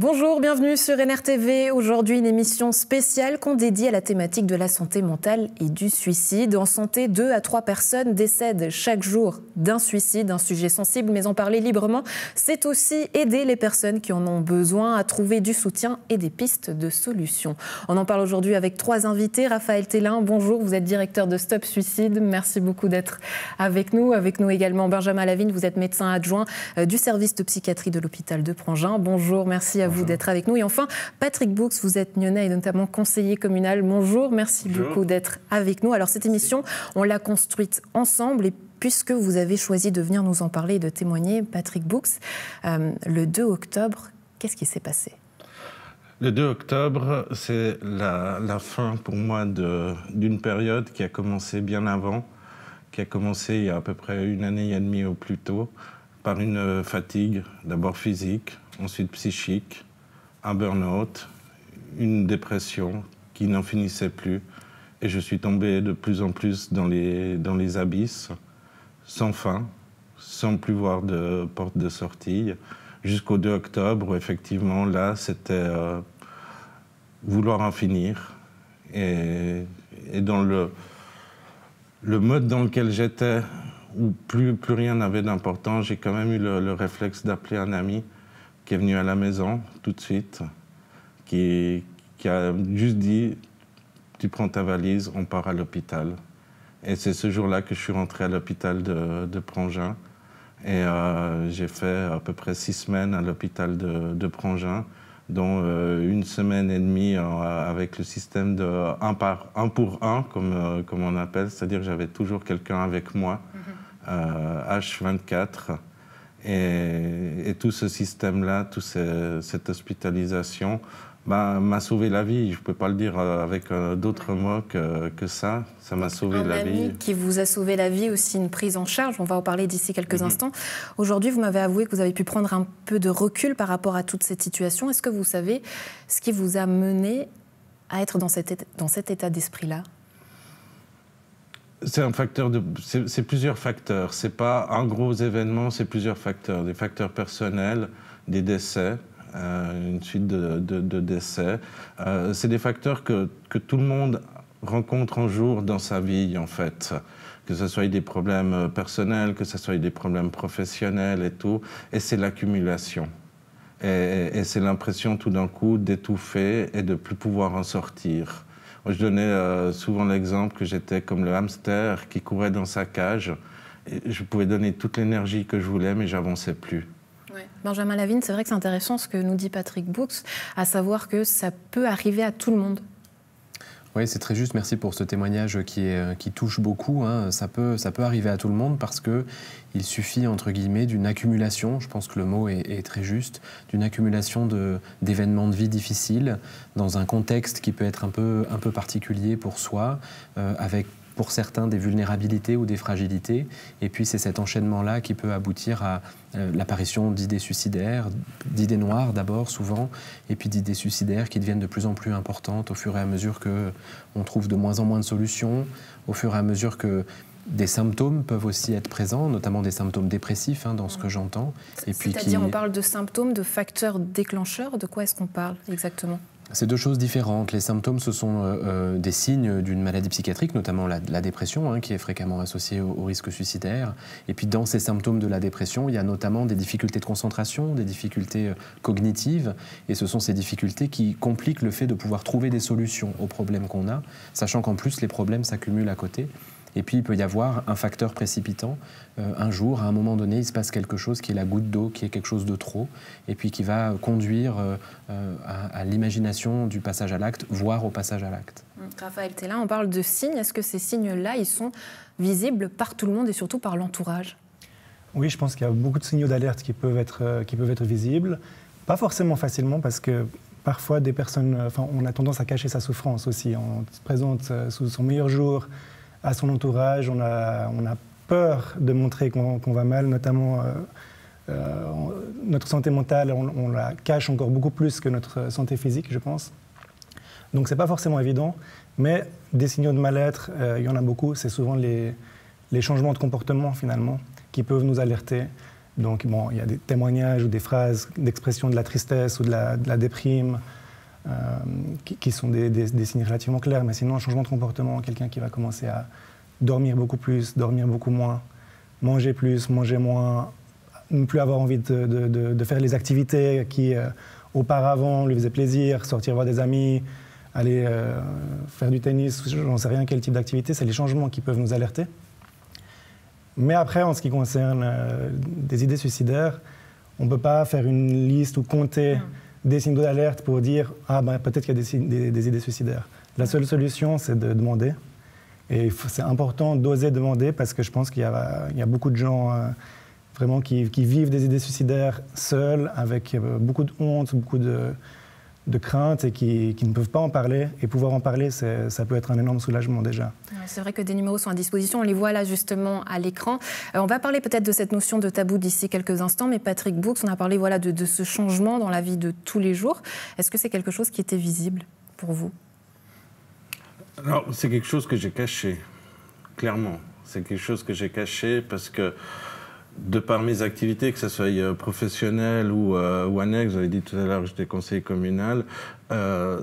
Bonjour, bienvenue sur NRTV. Aujourd'hui, une émission spéciale qu'on dédie à la thématique de la santé mentale et du suicide. En santé, 2 à 3 personnes décèdent chaque jour d'un suicide, un sujet sensible, mais en parler librement, c'est aussi aider les personnes qui en ont besoin à trouver du soutien et des pistes de solutions. On en parle aujourd'hui avec 3 invités. Raphaël Tellin, bonjour, vous êtes directeur de Stop Suicide. Merci beaucoup d'être avec nous. Avec nous également Benjamin Lavigne, vous êtes médecin adjoint du service de psychiatrie de l'hôpital de Prangin. Bonjour, merci à vous d'être avec nous. Et enfin, Patrick Boux, vous êtes nyonnais et notamment conseiller communal. Bonjour, merci beaucoup d'être avec nous. Alors cette émission, on l'a construite ensemble et puisque vous avez choisi de venir nous en parler et de témoigner, Patrick Boux, le 2 octobre, qu'est-ce qui s'est passé ? Le 2 octobre, c'est la fin pour moi d'une période qui a commencé bien avant, qui a commencé il y a à peu près 1 année et demie au plus tôt, par une fatigue, d'abord physique, ensuite psychique, un burn-out, une dépression qui n'en finissait plus. Et je suis tombé de plus en plus dans les abysses, sans fin, sans plus voir de porte de sortie, jusqu'au 2 octobre où effectivement là c'était vouloir en finir. Et dans le mode dans lequel j'étais, où plus rien n'avait d'importance, j'ai quand même eu le réflexe d'appeler un ami qui est venu à la maison tout de suite, qui a juste dit « tu prends ta valise, on part à l'hôpital ». Et c'est ce jour-là que je suis rentré à l'hôpital de Prangin. Et j'ai fait à peu près 6 semaines à l'hôpital de Prangin, dont 1 semaine et demie avec le système de 1 pour 1, comme on appelle, c'est-à-dire que j'avais toujours quelqu'un avec moi, H24. Et tout ce système-là, toute cette hospitalisation m'a sauvé la vie. Je ne peux pas le dire avec d'autres mots que ça. Ça m'a sauvé la vie. Un ami qui vous a sauvé la vie, aussi une prise en charge. On va en parler d'ici quelques instants. Aujourd'hui, vous m'avez avoué que vous avez pu prendre un peu de recul par rapport à toute cette situation. Est-ce que vous savez ce qui vous a mené à être dans cet état d'esprit-là ? C'est plusieurs facteurs. C'est pas un gros événement, c'est plusieurs facteurs. Des facteurs personnels, des décès, une suite de décès. C'est des facteurs que tout le monde rencontre un jour dans sa vie, en fait. Que ce soit des problèmes personnels, que ce soit des problèmes professionnels et tout. Et c'est l'accumulation. Et c'est l'impression tout d'un coup d'étouffer et de ne plus pouvoir en sortir. Je donnais souvent l'exemple que j'étais comme le hamster qui courait dans sa cage. Et je pouvais donner toute l'énergie que je voulais, mais j'avançais plus. Ouais. Benjamin Lavigne, c'est vrai que c'est intéressant ce que nous dit Patrick Boux, à savoir que ça peut arriver à tout le monde. Oui, c'est très juste. Merci pour ce témoignage qui touche beaucoup. Hein. Ça peut arriver à tout le monde parce qu'il suffit, entre guillemets, d'une accumulation, je pense que le mot est très juste, d'une accumulation d'événements de vie difficiles dans un contexte qui peut être un peu particulier pour soi, avec pour certains des vulnérabilités ou des fragilités. Et puis c'est cet enchaînement-là qui peut aboutir à l'apparition d'idées suicidaires, d'idées noires d'abord souvent, et puis d'idées suicidaires qui deviennent de plus en plus importantes au fur et à mesure qu'on trouve de moins en moins de solutions, au fur et à mesure que des symptômes peuvent aussi être présents, notamment des symptômes dépressifs, dans ce que j'entends. C'est-à-dire, on parle de symptômes, de facteurs déclencheurs, de quoi est-ce qu'on parle exactement ? C'est 2 choses différentes. Les symptômes, ce sont des signes d'une maladie psychiatrique, notamment la dépression, qui est fréquemment associée au risque suicidaire. Et puis dans ces symptômes de la dépression, il y a notamment des difficultés de concentration, des difficultés cognitives. Et ce sont ces difficultés qui compliquent le fait de pouvoir trouver des solutions aux problèmes qu'on a, sachant qu'en plus les problèmes s'accumulent à côté. Et puis, il peut y avoir un facteur précipitant. Un jour, à un moment donné, il se passe quelque chose qui est la goutte d'eau, qui est quelque chose de trop, et puis qui va conduire à l'imagination du passage à l'acte, voire au passage à l'acte. Raphaël Tellin, on parle de signes. Est-ce que ces signes-là, ils sont visibles par tout le monde et surtout par l'entourage ? Oui, je pense qu'il y a beaucoup de signaux d'alerte qui peuvent être visibles. Pas forcément facilement, parce que parfois, des personnes, on a tendance à cacher sa souffrance aussi. On se présente sous son meilleur jour à son entourage, on a peur de montrer qu'on va mal, notamment notre santé mentale, on la cache encore beaucoup plus que notre santé physique, je pense. Donc c'est pas forcément évident, mais des signaux de mal-être, il y en a beaucoup, c'est souvent les changements de comportement finalement qui peuvent nous alerter. Donc, bon, il y a des témoignages ou des phrases d'expression de la tristesse ou de la déprime qui sont des signes relativement clairs. Mais sinon, un changement de comportement, quelqu'un qui va commencer à dormir beaucoup plus, dormir beaucoup moins, manger plus, manger moins, ne plus avoir envie de faire les activités qui, auparavant, lui faisaient plaisir, sortir voir des amis, aller faire du tennis, je n'en sais rien quel type d'activité, c'est les changements qui peuvent nous alerter. Mais après, en ce qui concerne des idées suicidaires, on ne peut pas faire une liste ou compter des signaux d'alerte pour dire « Ah, ben, peut-être qu'il y a des idées suicidaires ». La seule solution, c'est de demander. Et c'est important d'oser demander parce que je pense qu'il y a beaucoup de gens vraiment qui vivent des idées suicidaires seuls, avec beaucoup de honte, beaucoup de crainte et qui ne peuvent pas en parler. Et pouvoir en parler, ça peut être un énorme soulagement déjà. C'est vrai que des numéros sont à disposition, on les voit là justement à l'écran. On va parler peut-être de cette notion de tabou d'ici quelques instants, mais Patrick Boux, on a parlé voilà, de ce changement dans la vie de tous les jours. Est-ce que c'est quelque chose qui était visible pour vous? Alors, c'est quelque chose que j'ai caché, clairement. C'est quelque chose que j'ai caché parce que de par mes activités, que ce soit professionnelles ou annexes, vous avez dit tout à l'heure que j'étais conseiller communal,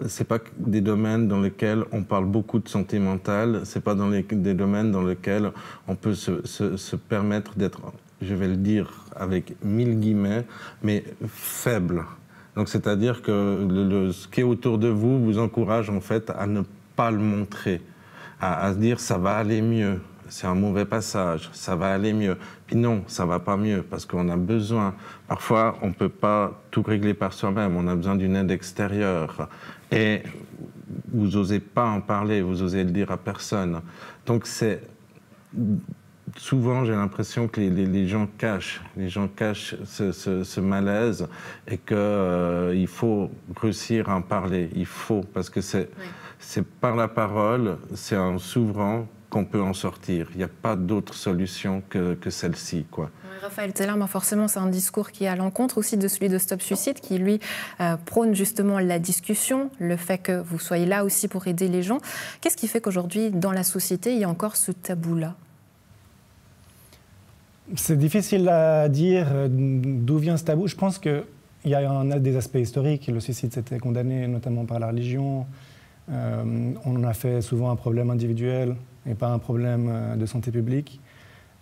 c'est pas des domaines dans lesquels on parle beaucoup de santé mentale, c'est pas des domaines dans lesquels on peut se permettre d'être, je vais le dire avec 1000 guillemets, mais faible. Donc c'est-à-dire que ce qui est autour de vous vous encourage en fait à ne pas le montrer, à se dire ça va aller mieux. C'est un mauvais passage, ça va aller mieux. Puis non, ça va pas mieux parce qu'on a besoin. Parfois, on peut pas tout régler par soi-même. On a besoin d'une aide extérieure. Et vous osez pas en parler, vous osez le dire à personne. Donc c'est souvent, j'ai l'impression que les gens cachent ce malaise et qu'il faut réussir à en parler. Il faut parce que c'est par la parole, c'est en s'ouvrant qu'on peut en sortir. Il n'y a pas d'autre solution que celle-ci, quoi. Raphaël Tellerme, forcément, c'est un discours qui est à l'encontre aussi de celui de Stop Suicide, qui, lui, prône justement la discussion, le fait que vous soyez là aussi pour aider les gens. Qu'est-ce qui fait qu'aujourd'hui, dans la société, il y a encore ce tabou-là? C'est difficile à dire d'où vient ce tabou. Je pense qu'il y a des aspects historiques. Le suicide, c'était condamné notamment par la religion. On en a fait souvent un problème individuel et pas un problème de santé publique.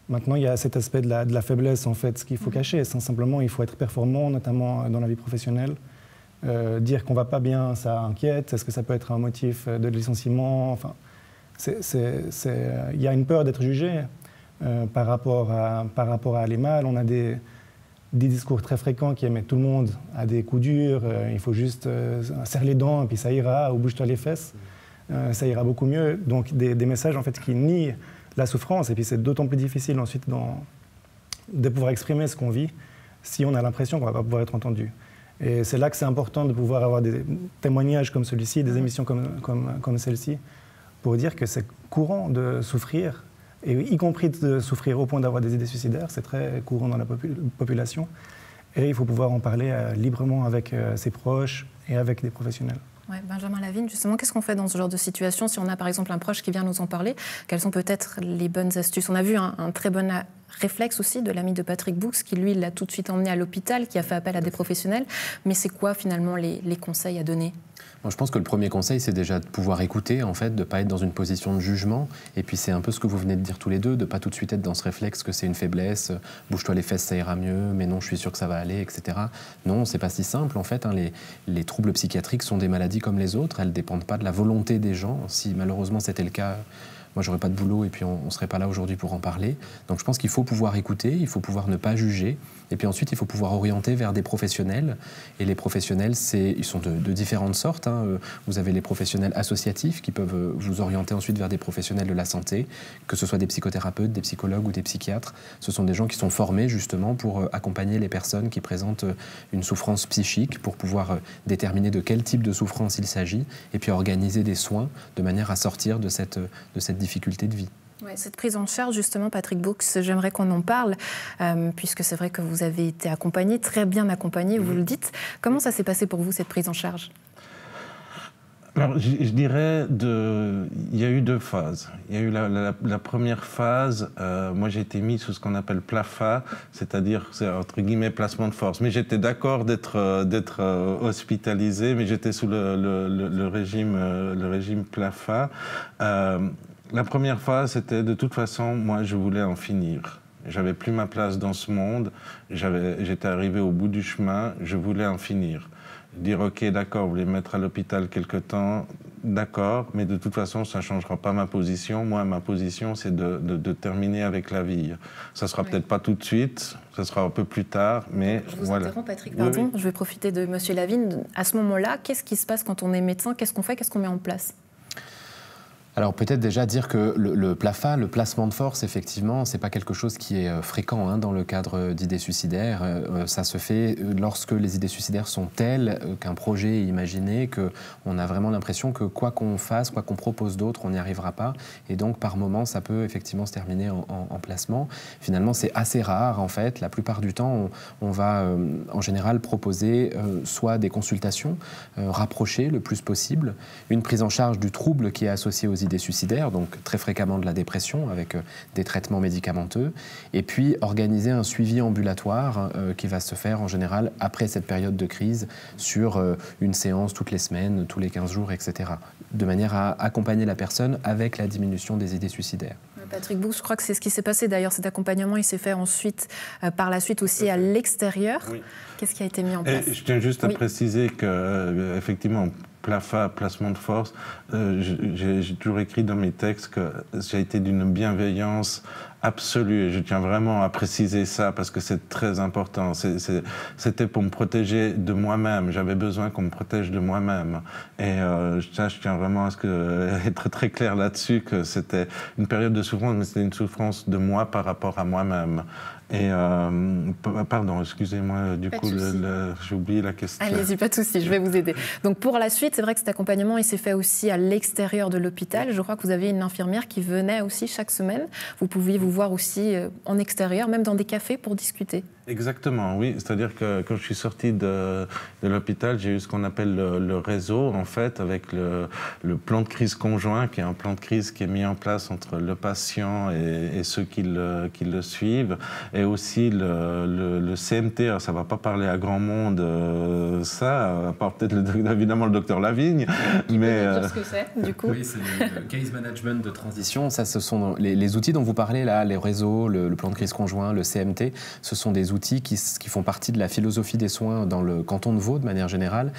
Maintenant, il y a cet aspect de la faiblesse, en fait, ce qu'il faut cacher. Simplement, il faut être performant, notamment dans la vie professionnelle. Dire qu'on ne va pas bien, ça inquiète. Est-ce que ça peut être un motif de licenciement? Enfin, il y a une peur d'être jugé par rapport à aller mal. On a des discours très fréquents qui mettent tout le monde à des coups durs. Il faut juste serrer les dents et puis ça ira, ou bouge-toi les fesses. Ça ira beaucoup mieux. Donc des messages en fait qui nient la souffrance. Et puis c'est d'autant plus difficile ensuite de pouvoir exprimer ce qu'on vit si on a l'impression qu'on ne va pas pouvoir être entendu. Et c'est là que c'est important de pouvoir avoir des témoignages comme celui-ci, des émissions comme celle-ci, pour dire que c'est courant de souffrir, et y compris de souffrir au point d'avoir des idées suicidaires. C'est très courant dans la population. Et il faut pouvoir en parler librement avec ses proches et avec des professionnels. Ouais, Benjamin Lavigne, justement, qu'est-ce qu'on fait dans ce genre de situation si on a par exemple un proche qui vient nous en parler? Quelles sont peut-être les bonnes astuces? On a vu un très bon réflexe aussi de l'ami de Patrick Boux qui, lui, l'a tout de suite emmené à l'hôpital, qui a fait appel à des professionnels. Mais c'est quoi finalement les conseils à donner? Moi, je pense que le premier conseil, c'est déjà de pouvoir écouter, en fait, de ne pas être dans une position de jugement. Et puis, c'est un peu ce que vous venez de dire tous les deux, de ne pas tout de suite être dans ce réflexe que c'est une faiblesse, bouge-toi les fesses, ça ira mieux, mais non, je suis sûr que ça va aller, etc. Non, c'est pas si simple, en fait. Hein. Les troubles psychiatriques sont des maladies comme les autres. Elles ne dépendent pas de la volonté des gens. Si malheureusement c'était le cas, moi, j'aurais pas de boulot et puis on ne serait pas là aujourd'hui pour en parler. Donc, je pense qu'il faut pouvoir écouter, il faut pouvoir ne pas juger. Et puis ensuite, il faut pouvoir orienter vers des professionnels. Et les professionnels, ils sont de différentes sortes. Hein. Vous avez les professionnels associatifs qui peuvent vous orienter ensuite vers des professionnels de la santé, que ce soit des psychothérapeutes, des psychologues ou des psychiatres. Ce sont des gens qui sont formés justement pour accompagner les personnes qui présentent une souffrance psychique, pour pouvoir déterminer de quel type de souffrance il s'agit et puis organiser des soins de manière à sortir de cette difficulté de vie. Ouais, cette prise en charge, justement, Patrick Boux, j'aimerais qu'on en parle, puisque c'est vrai que vous avez été accompagné, très bien accompagné, vous le dites. Comment ça s'est passé pour vous, cette prise en charge? Alors, je dirais, il y a eu 2 phases. Il y a eu la première phase, moi j'ai été mis sous ce qu'on appelle PLAFA, c'est-à-dire, c'est entre guillemets, placement de force. Mais j'étais d'accord d'être hospitalisé, mais j'étais sous le régime PLAFA. La première phase, c'était de toute façon, moi je voulais en finir. J'avais plus ma place dans ce monde, j'étais arrivé au bout du chemin, je voulais en finir. Dire ok, d'accord, vous voulez me mettre à l'hôpital quelque temps, d'accord, mais de toute façon ça ne changera pas ma position. Moi, ma position, c'est de terminer avec la vie. Ça ne sera peut-être pas tout de suite, ça sera un peu plus tard, mais je vous voilà. interromps, Patrick, pardon, oui. Je vais profiter de Monsieur Lavigne. À ce moment-là, qu'est-ce qui se passe quand on est médecin? Qu'est-ce qu'on fait? Qu'est-ce qu'on met en place? Alors peut-être déjà dire que le PLAFA, le placement de force, effectivement, c'est pas quelque chose qui est fréquent dans le cadre d'idées suicidaires. Ça se fait lorsque les idées suicidaires sont telles qu'un projet est imaginé, qu'on a vraiment l'impression que quoi qu'on fasse, quoi qu'on propose d'autre, on n'y arrivera pas. Et donc par moment, ça peut effectivement se terminer en placement. Finalement, c'est assez rare en fait. La plupart du temps, on va en général proposer soit des consultations rapprochées le plus possible, une prise en charge du trouble qui est associé aux idées suicidaires, donc très fréquemment de la dépression avec des traitements médicamenteux, et puis organiser un suivi ambulatoire qui va se faire en général après cette période de crise sur une séance toutes les semaines, tous les 15 jours, etc., de manière à accompagner la personne avec la diminution des idées suicidaires. Patrick Boux, je crois que c'est ce qui s'est passé d'ailleurs, cet accompagnement, il s'est fait ensuite, par la suite aussi à l'extérieur. Oui. Qu'est-ce qui a été mis en place? Et je tiens juste à préciser que, effectivement, PLAFA, placement de force, j'ai toujours écrit dans mes textes que j'ai été d'une bienveillance absolue, et je tiens vraiment à préciser ça parce que c'est très important. C'était pour me protéger de moi-même, j'avais besoin qu'on me protège de moi-même. Et je tiens vraiment à être très clair là-dessus, que c'était une période de souffrance, mais c'était une souffrance de moi par rapport à moi-même. Et pardon, excusez-moi, du coup, j'ai oublié la question. Allez-y, pas de souci, je vais vous aider. Donc pour la suite, c'est vrai que cet accompagnement, il s'est fait aussi à l'extérieur de l'hôpital. Je crois que vous avez une infirmière qui venait aussi chaque semaine. Vous pouviez vous voir aussi en extérieur, même dans des cafés pour discuter. Exactement, oui. C'est-à-dire que quand je suis sorti de l'hôpital, j'ai eu ce qu'on appelle le réseau, en fait, avec le plan de crise conjoint, qui est un plan de crise qui est mis en place entre le patient et ceux qui le suivent, et aussi le CMT. Alors, ça ne va pas parler à grand monde, à part peut-être évidemment le docteur Lavigne. Mais dire ce que c'est, du coup. Oui, c'est le case management de transition. Ça, ce sont les outils dont vous parlez là, les réseaux, le plan de crise conjoint, le CMT. Ce sont des outils qui font partie de la philosophie des soins dans le canton de Vaud, de manière générale,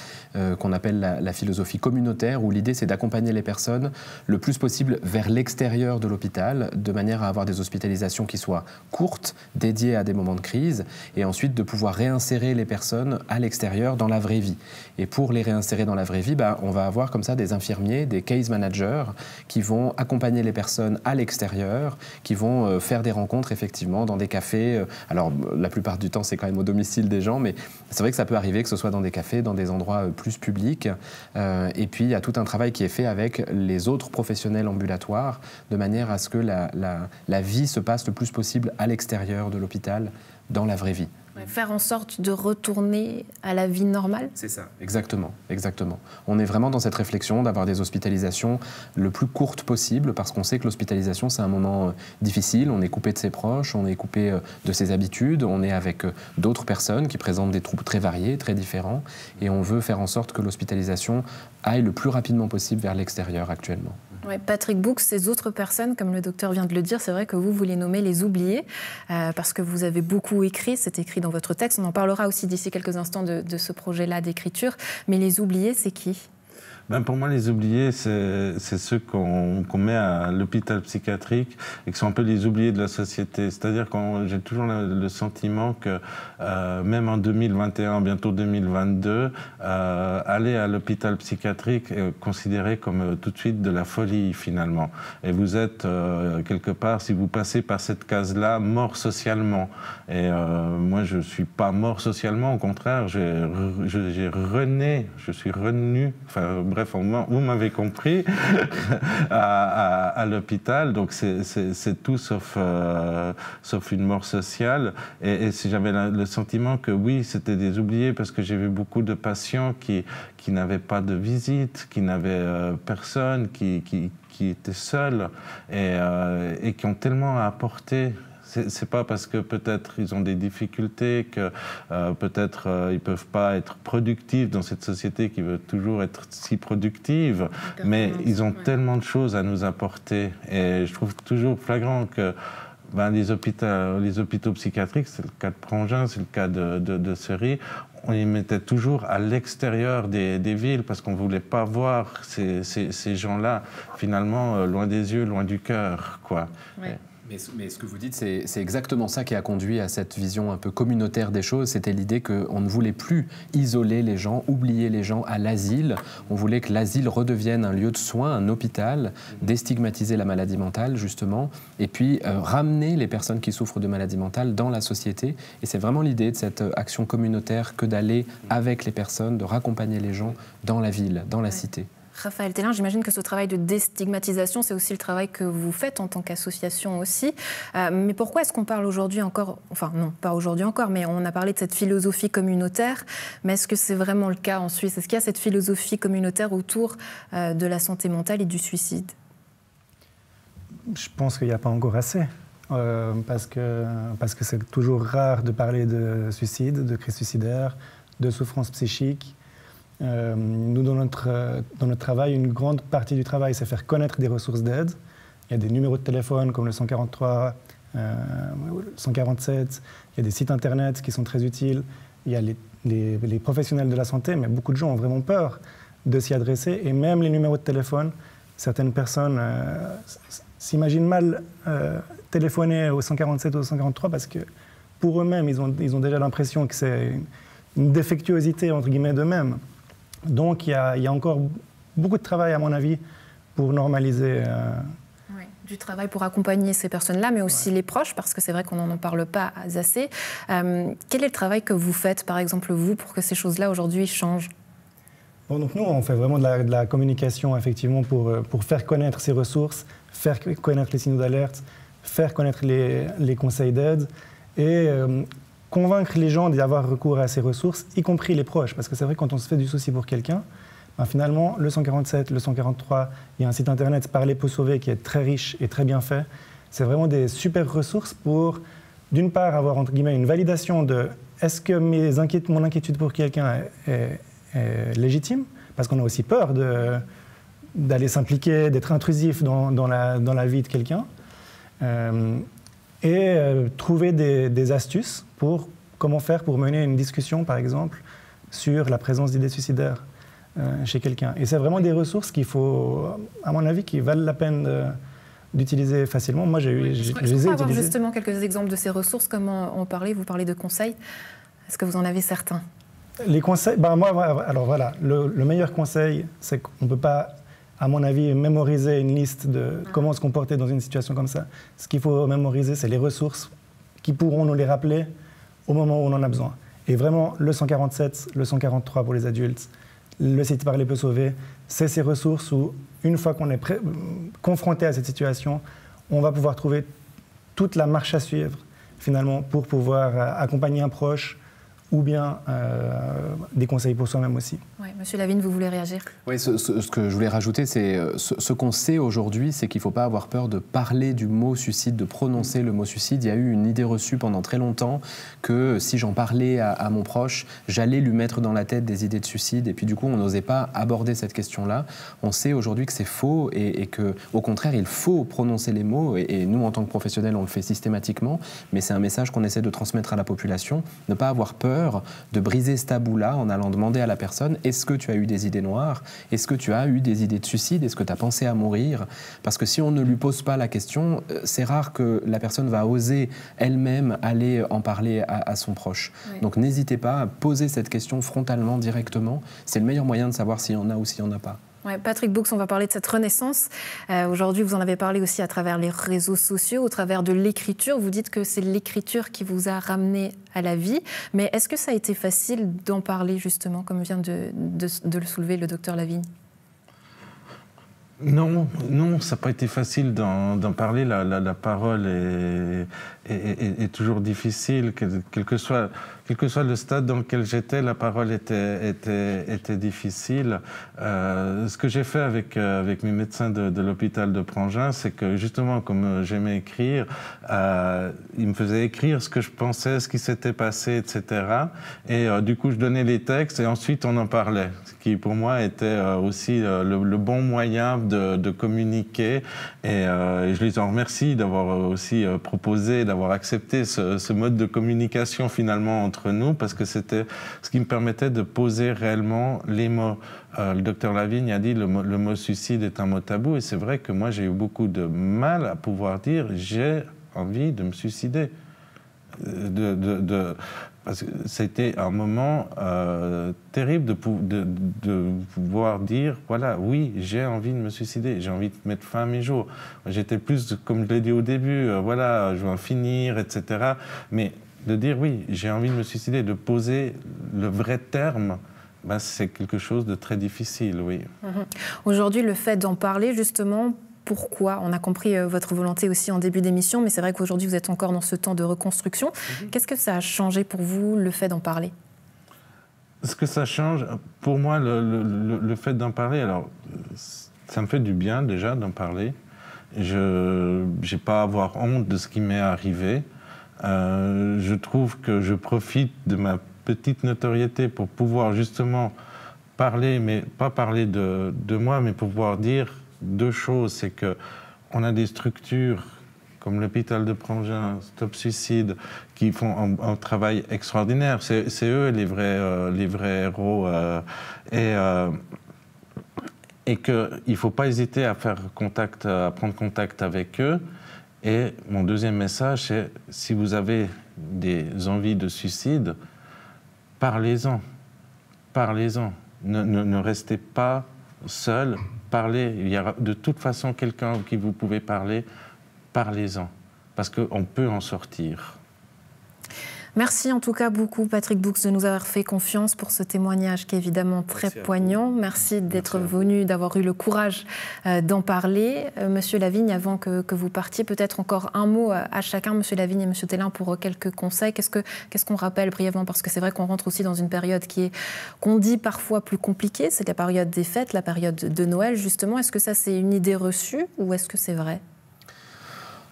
qu'on appelle la philosophie communautaire, où l'idée c'est d'accompagner les personnes le plus possible vers l'extérieur de l'hôpital, de manière à avoir des hospitalisations qui soient courtes, dédiées à des moments de crise, et ensuite de pouvoir réinsérer les personnes à l'extérieur dans la vraie vie. Et pour les réinsérer dans la vraie vie, on va avoir comme ça des infirmiers, des case managers, qui vont accompagner les personnes à l'extérieur, qui vont faire des rencontres effectivement dans des cafés. Alors la plupart du temps, c'est quand même au domicile des gens, mais c'est vrai que ça peut arriver que ce soit dans des cafés, dans des endroits plus publics. Et puis, il y a tout un travail qui est fait avec les autres professionnels ambulatoires, de manière à ce que la vie se passe le plus possible à l'extérieur de l'hôpital, dans la vraie vie. Faire en sorte de retourner à la vie normale? C'est ça, exactement, exactement. On est vraiment dans cette réflexion d'avoir des hospitalisations le plus courtes possible, parce qu'on sait que l'hospitalisation, c'est un moment difficile. On est coupé de ses proches, on est coupé de ses habitudes, on est avec d'autres personnes qui présentent des troubles très variés, très différents, et on veut faire en sorte que l'hospitalisation aille le plus rapidement possible vers l'extérieur actuellement. Ouais, Patrick Boux, ces autres personnes, comme le docteur vient de le dire, c'est vrai que vous les nommez les oubliés, parce que vous avez beaucoup écrit, c'est écrit dans votre texte, on en parlera aussi d'ici quelques instants de ce projet-là d'écriture, mais les oubliés, c'est qui ? Pour moi, les oubliés, c'est ceux qu'on met à l'hôpital psychiatrique et qui sont un peu les oubliés de la société. C'est-à-dire que j'ai toujours le sentiment que même en 2021, bientôt 2022, aller à l'hôpital psychiatrique est considéré comme tout de suite de la folie, finalement. Et vous êtes, quelque part, si vous passez par cette case-là, mort socialement. Et moi, je ne suis pas mort socialement, au contraire, je suis revenu, enfin bref, bref, vous m'avez compris, à l'hôpital. Donc c'est tout sauf une mort sociale. Et j'avais le sentiment que oui, c'était des oubliés, parce que j'ai vu beaucoup de patients qui n'avaient pas de visite, qui n'avaient personne, qui étaient seuls et qui ont tellement à apporter. C'est pas parce que peut-être ils ont des difficultés que peut-être ils peuvent pas être productifs dans cette société qui veut toujours être si productive, mais ils ont tellement de choses à nous apporter. Et je trouve toujours flagrant que les hôpitaux psychiatriques, c'est le cas de Prangin, c'est le cas de Seri, on les mettait toujours à l'extérieur des villes parce qu'on ne voulait pas voir ces gens-là, finalement, loin des yeux, loin du cœur, quoi. Ouais. Mais ce que vous dites, c'est exactement ça qui a conduit à cette vision un peu communautaire des choses. C'était l'idée qu'on ne voulait plus isoler les gens, oublier les gens à l'asile. On voulait que l'asile redevienne un lieu de soins, un hôpital, déstigmatiser la maladie mentale, justement, et puis ramener les personnes qui souffrent de maladie mentale dans la société. Et c'est vraiment l'idée de cette action communautaire que d'aller avec les personnes, de raccompagner les gens dans la ville, dans la cité. Raphaël Tellin, j'imagine que ce travail de déstigmatisation, c'est aussi le travail que vous faites en tant qu'association aussi. Mais pourquoi est-ce qu'on parle aujourd'hui encore, enfin non, pas aujourd'hui encore, mais on a parlé de cette philosophie communautaire, mais est-ce que c'est vraiment le cas en Suisse? Est-ce qu'il y a cette philosophie communautaire autour de la santé mentale et du suicide? Je pense qu'il n'y a pas encore assez, parce que c'est toujours rare de parler de suicide, de crise suicidaire, de souffrance psychique. Nous, dans notre travail, une grande partie du travail, c'est faire connaître des ressources d'aide. Il y a des numéros de téléphone comme le 143, 147, il y a des sites internet qui sont très utiles, il y a les professionnels de la santé, mais beaucoup de gens ont vraiment peur de s'y adresser, et même les numéros de téléphone, certaines personnes s'imaginent mal téléphoner au 147 ou au 143 parce que pour eux-mêmes, ils ont déjà l'impression que c'est une défectuosité entre guillemets d'eux-mêmes. Donc il y a encore beaucoup de travail, à mon avis, pour normaliser. Oui, du travail pour accompagner ces personnes-là, mais aussi les proches, parce que c'est vrai qu'on n'en parle pas assez. Quel est le travail que vous faites, par exemple, vous, pour que ces choses-là, aujourd'hui, changent? Bon, donc nous, on fait vraiment de la communication, effectivement, pour faire connaître ces ressources, faire connaître les signaux d'alerte, faire connaître les conseils d'aide et convaincre les gens d'y avoir recours à ces ressources, y compris les proches. Parce que c'est vrai, quand on se fait du souci pour quelqu'un, finalement, le 147, le 143, il y a un site internet, Parler peut sauver, qui est très riche et très bien fait. C'est vraiment des super ressources pour, d'une part, avoir, entre guillemets, une validation de est-ce que mon inquiétude pour quelqu'un est légitime, parce qu'on a aussi peur d'aller s'impliquer, d'être intrusif dans la vie de quelqu'un. Et trouver des astuces pour comment faire pour mener une discussion, par exemple, sur la présence d'idées suicidaires chez quelqu'un. Et c'est vraiment des ressources qu'il faut, à mon avis, qui valent la peine d'utiliser facilement. Moi, je les ai utilisées. Avoir justement quelques exemples de ces ressources, comment on parlait, vous parlez de conseils. Est-ce que vous en avez certains? Les conseils, alors voilà, le meilleur conseil, c'est qu'on ne peut pas, à mon avis, mémoriser une liste de comment se comporter dans une situation comme ça. Ce qu'il faut mémoriser, c'est les ressources qui pourront nous les rappeler au moment où on en a besoin. Et vraiment, le 147, le 143 pour les adultes, le site Parler peut sauver, c'est ces ressources où, une fois qu'on est confronté à cette situation, on va pouvoir trouver toute la marche à suivre, finalement, pour pouvoir accompagner un proche, ou bien des conseils pour soi-même aussi. Oui, Monsieur Lavigne, vous voulez réagir? Oui, ce que je voulais rajouter, c'est ce qu'on sait aujourd'hui, c'est qu'il ne faut pas avoir peur de parler du mot suicide, de prononcer le mot suicide. Il y a eu une idée reçue pendant très longtemps que si j'en parlais à mon proche, j'allais lui mettre dans la tête des idées de suicide, et puis du coup, on n'osait pas aborder cette question-là. On sait aujourd'hui que c'est faux et qu'au contraire, il faut prononcer les mots, et nous, en tant que professionnels, on le fait systématiquement, mais c'est un message qu'on essaie de transmettre à la population, ne pas avoir peur de briser ce tabou-là en allant demander à la personne « Est-ce que tu as eu des idées noires? Est-ce que tu as eu des idées de suicide? Est-ce que tu as pensé à mourir ?» Parce que si on ne lui pose pas la question, c'est rare que la personne va oser elle-même aller en parler à son proche. Oui. Donc n'hésitez pas à poser cette question frontalement, directement. C'est le meilleur moyen de savoir s'il y en a ou s'il n'y en a pas. Ouais, Patrick Boux, on va parler de cette renaissance. Aujourd'hui, vous en avez parlé aussi à travers les réseaux sociaux, au travers de l'écriture. Vous dites que c'est l'écriture qui vous a ramené à la vie. Mais est-ce que ça a été facile d'en parler, justement, comme vient de le soulever le docteur Lavigne? Non, ça n'a pas été facile d'en parler. La parole est toujours difficile, quel que soit le stade dans lequel j'étais, la parole était difficile. Ce que j'ai fait avec mes médecins de l'hôpital de Prangin, c'est que justement, comme j'aimais écrire, ils me faisaient écrire ce que je pensais, ce qui s'était passé, etc. Et du coup, je donnais les textes et ensuite on en parlait, ce qui pour moi était aussi le bon moyen de communiquer. Et je les en remercie d'avoir aussi proposé, d'avoir accepté ce mode de communication finalement entre nous, parce que c'était ce qui me permettait de poser réellement les mots. Le docteur Lavigne a dit le mot suicide est un mot tabou, et c'est vrai que moi j'ai eu beaucoup de mal à pouvoir dire j'ai envie de me suicider. Parce que c'était un moment terrible de pouvoir dire, voilà, oui, j'ai envie de me suicider, j'ai envie de mettre fin à mes jours. J'étais plus, comme je l'ai dit au début, voilà, je veux en finir, etc. Mais de dire, oui, j'ai envie de me suicider, de poser le vrai terme, ben, c'est quelque chose de très difficile, oui. Aujourd'hui, le fait d'en parler, justement, pourquoi? On a compris votre volonté aussi en début d'émission, mais c'est vrai qu'aujourd'hui, vous êtes encore dans ce temps de reconstruction. Qu'est-ce que ça a changé pour vous, le fait d'en parler? Ce que ça change, pour moi, le fait d'en parler, alors, ça me fait du bien déjà d'en parler. Je n'ai pas à avoir honte de ce qui m'est arrivé. Je trouve que je profite de ma petite notoriété pour pouvoir justement parler, mais pas parler de moi, mais pouvoir dire deux choses. C'est qu'on a des structures comme l'hôpital de Prangin, Stop Suicide, qui font un travail extraordinaire. C'est eux les vrais héros. Et qu'il ne faut pas hésiter à prendre contact avec eux. Et mon deuxième message, c'est si vous avez des envies de suicide, parlez-en. Parlez-en. Ne restez pas seul. Parlez. Il y a de toute façon quelqu'un qui vous pouvez parler. Parlez-en. Parce qu'on peut en sortir. Merci en tout cas beaucoup, Patrick Boux, de nous avoir fait confiance pour ce témoignage qui est évidemment très poignant. Merci d'être venu, d'avoir eu le courage d'en parler. Monsieur Lavigne, avant que vous partiez, peut-être encore un mot à chacun, Monsieur Lavigne et Monsieur Tellin, pour quelques conseils. Qu'est-ce qu'on rappelle brièvement? Parce que c'est vrai qu'on rentre aussi dans une période qu'on dit parfois plus compliquée. C'est la période des fêtes, la période de Noël, justement. Est-ce que ça, c'est une idée reçue ou est-ce que c'est vrai?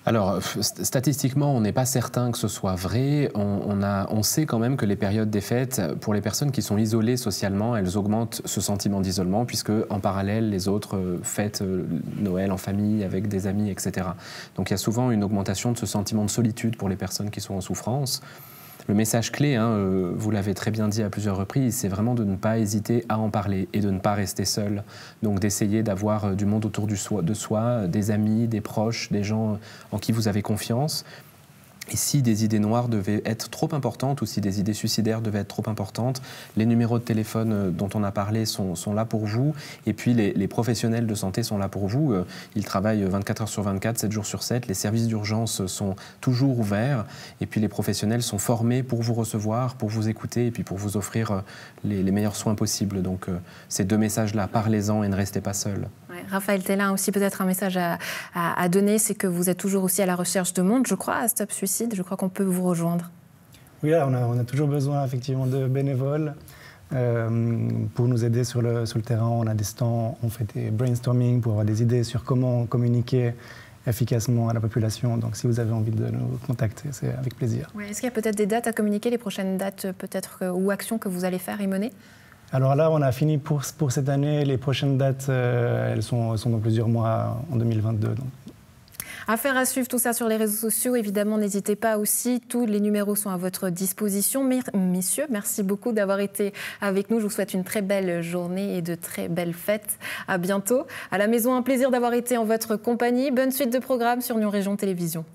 Alors, statistiquement, on n'est pas certain que ce soit vrai. On sait quand même que les périodes des fêtes, pour les personnes qui sont isolées socialement, elles augmentent ce sentiment d'isolement, puisque en parallèle, les autres fêtent Noël en famille, avec des amis, etc. Donc il y a souvent une augmentation de ce sentiment de solitude pour les personnes qui sont en souffrance. Le message clé, vous l'avez très bien dit à plusieurs reprises, c'est vraiment de ne pas hésiter à en parler et de ne pas rester seul. Donc d'essayer d'avoir du monde autour de soi, des amis, des proches, des gens en qui vous avez confiance. Et si des idées noires devaient être trop importantes ou si des idées suicidaires devaient être trop importantes, les numéros de téléphone dont on a parlé sont là pour vous. Et puis les professionnels de santé sont là pour vous. Ils travaillent 24 heures sur 24, 7 jours sur 7. Les services d'urgence sont toujours ouverts. Et puis les professionnels sont formés pour vous recevoir, pour vous écouter et puis pour vous offrir les meilleurs soins possibles. Donc ces deux messages-là, parlez-en et ne restez pas seul. Raphaël Tellin, aussi peut-être un message à donner, c'est que vous êtes toujours aussi à la recherche de monde, je crois, à Stop Suicide. Je crois qu'on peut vous rejoindre. Oui, on a toujours besoin effectivement de bénévoles pour nous aider sur le terrain. On a des stands, on fait des brainstorming pour avoir des idées sur comment communiquer efficacement à la population. Donc si vous avez envie de nous contacter, c'est avec plaisir. Ouais, est-ce qu'il y a peut-être des dates à communiquer, les prochaines dates peut-être ou actions que vous allez faire et mener? Alors là, on a fini pour cette année. Les prochaines dates, elles sont dans plusieurs mois en 2022. Donc. Affaire à suivre, tout ça sur les réseaux sociaux. Évidemment, n'hésitez pas aussi. Tous les numéros sont à votre disposition. Messieurs, merci beaucoup d'avoir été avec nous. Je vous souhaite une très belle journée et de très belles fêtes. À bientôt. À la maison, un plaisir d'avoir été en votre compagnie. Bonne suite de programme sur Nyon Région Télévision.